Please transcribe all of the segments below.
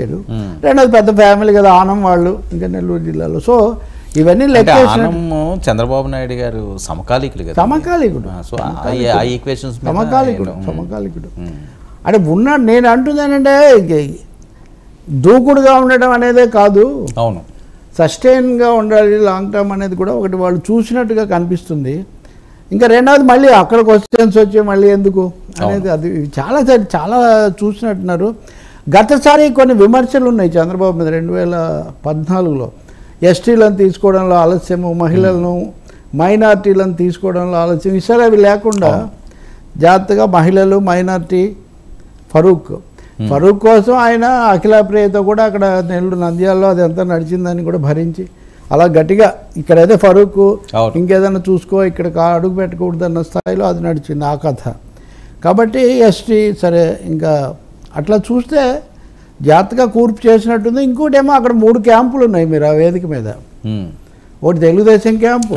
రెండోది పెద్ద ఫ్యామిలీ కదా ఆనం వాళ్ళు ఇంకా నెల్లూరు జిల్లాలో. సో ఇవన్నీ లెక్కేసిన చంద్రబాబు నాయుడు గారు సమకాలీకులు కదా, సమకాలీకుడు సమకాలీకుడు అంటే ఉన్నాడు. నేను అంటుందేనంటే దూకుడుగా ఉండడం అనేదే కాదు, అవును, సస్టైన్గా ఉండాలి లాంగ్ టర్మ్ అనేది కూడా ఒకటి వాళ్ళు చూసినట్టుగా కనిపిస్తుంది. ఇంకా రెండవది మళ్ళీ అక్కడ క్వశ్చన్స్ వచ్చి మళ్ళీ ఎందుకు అనేది అది చాలా చూసినట్టున్నారు. గతసారి కొన్ని విమర్శలు ఉన్నాయి చంద్రబాబు మీద 2014లో ఎస్టీలను తీసుకోవడంలో ఆలస్యము, మహిళలను మైనార్టీలను తీసుకోవడంలో ఆలస్యం. ఈసారి అవి లేకుండా జాగ్రత్తగా మహిళలు మైనార్టీ ఫరూక్ కోసం ఆయన అఖిలప్రియతో కూడా అక్కడ నెల్లూరు నంద్యాలలో అది ఎంత నడిచిందని కూడా భరించి అలా గట్టిగా ఇక్కడైతే ఫరూక్ ఇంకేదైనా చూసుకో ఇక్కడ అడుగు పెట్టకూడదన్న స్థాయిలో అది నడిచింది ఆ కథ. కాబట్టి ఎస్టీ సరే ఇంకా అట్లా చూస్తే జాగ్రత్తగా కూర్పు చేసినట్టుంది. ఇంకోటి ఏమో అక్కడ 3 క్యాంపులు ఉన్నాయి మీరు ఆ వేదిక మీద. ఒకటి తెలుగుదేశం క్యాంపు,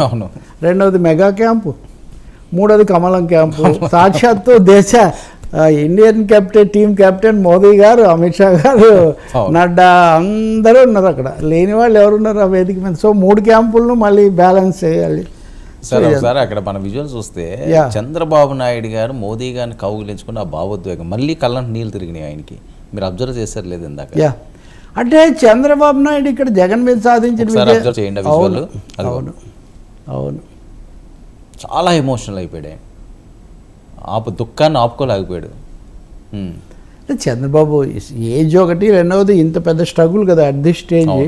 రెండవది మెగా క్యాంపు, మూడవది కమలం క్యాంపు. సాక్షాత్తు ఇండియన్ టీం కెప్టెన్ మోదీ గారు, అమిత్ షా గారు, నడ్డా అందరూ ఉన్నారు అక్కడ. లేని వాళ్ళు ఎవరున్నారు ఆ వేదిక మీద. సో 3 క్యాంపులను మళ్ళీ బ్యాలెన్స్ చేయాలి. సరే ఒకసారి అక్కడ మన విజువల్ చూస్తే చంద్రబాబు నాయుడు గారు మోదీ గారిని కౌగిలించుకుని ఆ భావోద్వేగం మళ్ళీ కళ్ళంటి నీళ్ళు తిరిగినాయి ఆయనకి. మీరు అబ్జర్వ్ చేశారు లేదు ఇందాక? అంటే చంద్రబాబు నాయుడు ఇక్కడ జగన్ మీద సాధించిన చేయండి విజువల్. అవును అవును, చాలా ఎమోషనల్ అయిపోయాడు. దుఃఖాన్ని ఆపుకోలేకపోయాడు. చంద్రబాబు ఏజ్ ఒకటి, రెండవది ఇంత పెద్ద స్ట్రగుల్ కదా అట్ దిస్ స్టేజ్.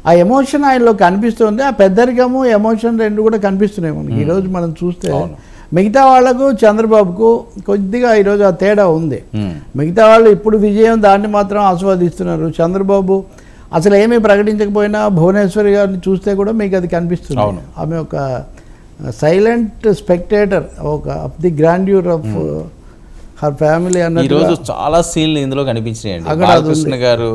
ఆ ఎమోషన్ ఆయనలో కనిపిస్తుంది. ఆ పెద్దరికము ఎమోషన్ రెండు కూడా కనిపిస్తున్నాయి మనకి ఈరోజు మనం చూస్తే. మిగతా వాళ్లకు చంద్రబాబుకు కొద్దిగా ఈరోజు ఆ తేడా ఉంది. మిగతా వాళ్ళు ఇప్పుడు విజయం దాన్ని మాత్రం ఆస్వాదిస్తున్నారు. చంద్రబాబు అసలు ఏమీ ప్రకటించకపోయినా భువనేశ్వరి గారిని చూస్తే కూడా మీకు అది కనిపిస్తుంది. ఆమె ఒక silent spectator of the grandeur of her family అన్న. ఈరోజు చాలా సీన్లు ఇందులో కనిపించినాయండి. బాలకృష్ణ గారు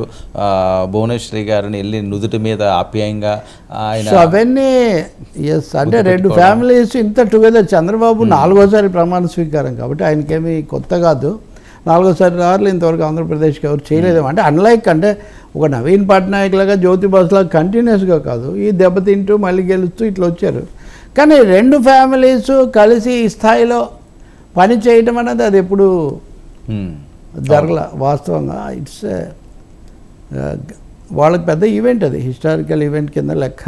భువనేశ్వరి గారిని వెళ్ళి నుదుటి మీద ఆప్యాయంగా ఆయన అవన్నీ అంటే 2 ఫ్యామిలీస్ ఇంత టుగెదర్. చంద్రబాబు 4వసారి ప్రమాణ స్వీకారం కాబట్టి ఆయనకేమీ కొత్త కాదు. 4సారి ఇంతవరకు ఆంధ్రప్రదేశ్కి ఎవరు చేయలేదేమో. అంటే అన్లైక్ అంటే ఒక నవీన్ పట్నాయక్ లాగా జ్యోతి బస్లాగా కంటిన్యూస్గా కాదు, ఈ దెబ్బతింటూ మళ్ళీ గెలుస్తూ ఇట్లా వచ్చారు. కానీ 2 ఫ్యామిలీస్ కలిసి ఈ స్థాయిలో పని చేయటం అనేది అది ఎప్పుడు జరగల వాస్తవంగా. ఇట్స్ వాళ్ళకి పెద్ద ఈవెంట్, అది హిస్టారికల్ ఈవెంట్ కింద లెక్క.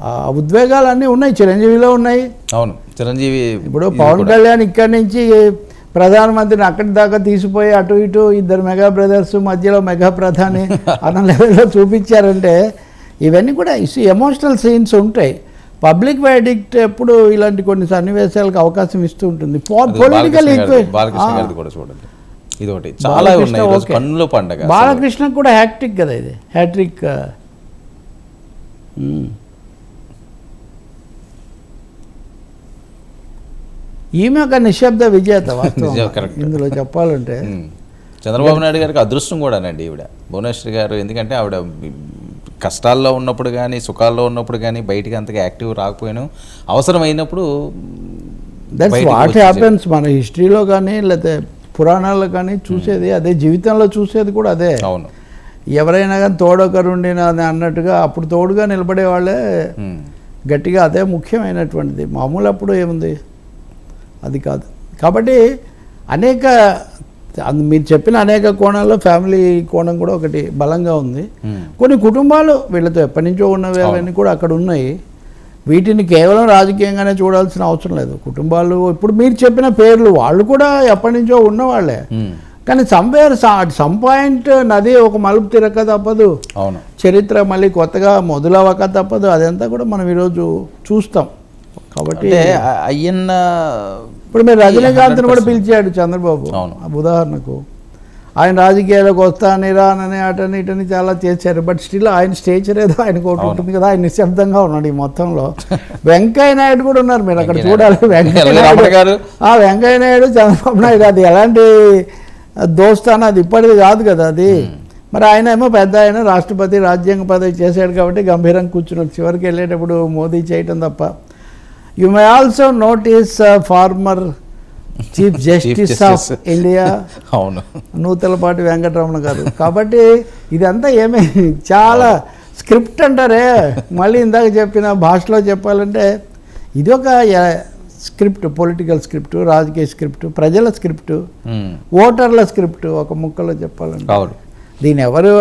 ఆ ఉద్వేగాలన్నీ ఉన్నాయి, చిరంజీవిలో ఉన్నాయి. అవును, చిరంజీవి ఇప్పుడు పవన్ కళ్యాణ్ ఇక్కడి నుంచి ప్రధానమంత్రిని అక్కడి దాకా తీసిపోయి అటు ఇటు 2 మెగా బ్రదర్స్ మధ్యలో మెగా ప్రధాని అన్న లెవెల్లో చూపించారంటే ఇవన్నీ కూడా ఎమోషనల్ సీన్స్ ఉంటాయి. పబ్లిక్ వెర్డిక్ట్ ఎప్పుడు ఇలాంటి కొన్ని సన్నివేశాలకు అవకాశం ఇస్తూ ఉంటుంది. పొలిటికల్ బాలకృష్ణ కూడా హ్యాట్రిక్ కదా, ఇది హ్యాట్రిక్. ఈమె ఒక నిశ్శబ్ద విజేత ఇందులో చెప్పాలంటే. చంద్రబాబు నాయుడు గారికి అదృష్టం కూడానండి ఈవిడ భువనేశ్వరి గారు. ఎందుకంటే ఆవిడ కష్టాల్లో ఉన్నప్పుడు కానీ సుఖాల్లో ఉన్నప్పుడు కానీ బయటికి అంతగా యాక్టివ్ రాకపోయాను. అవసరమైనప్పుడు దట్స్ వాట్ హ్యాపెన్స్. మన హిస్టరీలో కానీ లేకపోతే పురాణాల్లో కానీ చూసేది అదే, జీవితంలో చూసేది కూడా అదే. అవును, ఎవరైనా కానీ తోడొకరుండిన అన్నట్టుగా అప్పుడు తోడుగా నిలబడే వాళ్ళే గట్టిగా, అదే ముఖ్యమైనటువంటిది. మామూలు అప్పుడు ఏముంది, అది కాదు. కాబట్టి అనేక మీరు చెప్పిన అనేక కోణాల్లో ఫ్యామిలీ కోణం కూడా ఒకటి బలంగా ఉంది. కొన్ని కుటుంబాలు వీళ్ళతో ఎప్పటి నుంచో ఉన్నవి అవన్నీ కూడా అక్కడ ఉన్నాయి. వీటిని కేవలం రాజకీయంగానే చూడాల్సిన అవసరం లేదు. కుటుంబాలు ఇప్పుడు మీరు చెప్పిన పేర్లు వాళ్ళు కూడా ఎప్పటి నుంచో ఉన్నవాళ్లే. కానీ సమ్ పాయింట్ నది ఒక మలుపు తిరగక తప్పదు, చరిత్ర మళ్ళీ కొత్తగా మొదలవ్వక తప్పదు. అదంతా కూడా మనం ఈరోజు చూస్తాం. కాబట్టి అయ్యన్న ఇప్పుడు మీరు రజనీకాంత్ని కూడా పిలిచాడు చంద్రబాబు ఉదాహరణకు. ఆయన రాజకీయాలకు వస్తానని రానని అటని ఇటని చాలా చేశారు. బట్ స్టిల్ ఆయన స్టేచర్ ఏదో ఆయనకు ఒకటి ఉంటుంది కదా, ఆయన నిశ్శబ్దంగా ఉన్నాడు ఈ మొత్తంలో. వెంకయ్య నాయుడు కూడా ఉన్నారు, మీరు అక్కడ చూడాలి. వెంకయ్య నాయుడు చంద్రబాబు నాయుడు అది ఎలాంటి దోస్తాను, అది ఇప్పటిది కాదు కదా అది. మరి ఆయన ఏమో పెద్ద ఆయన రాష్ట్రపతి రాజ్యాంగ పదవి చేశాడు కాబట్టి గంభీరంగా కూర్చున్నాడు. చివరికి వెళ్ళేటప్పుడు మోదీ చేయటం తప్ప. You may also notice former chief justice of India అవును. నూతలపాటి వెంకటరమణ గారు. కాబట్టి ఇదంతా ఏమీ చాలా స్క్రిప్ట్ అంటారే, మళ్ళీ ఇందాక చెప్పిన భాషలో చెప్పాలంటే ఇది ఒక స్క్రిప్ట్, పొలిటికల్ స్క్రిప్ట్, రాజకీయ స్క్రిప్ట్, ప్రజల స్క్రిప్ట్, ఓటర్ల స్క్రిప్ట్, ఒక ముక్కలో చెప్పాలంటే. అవును. దీని ఎవరు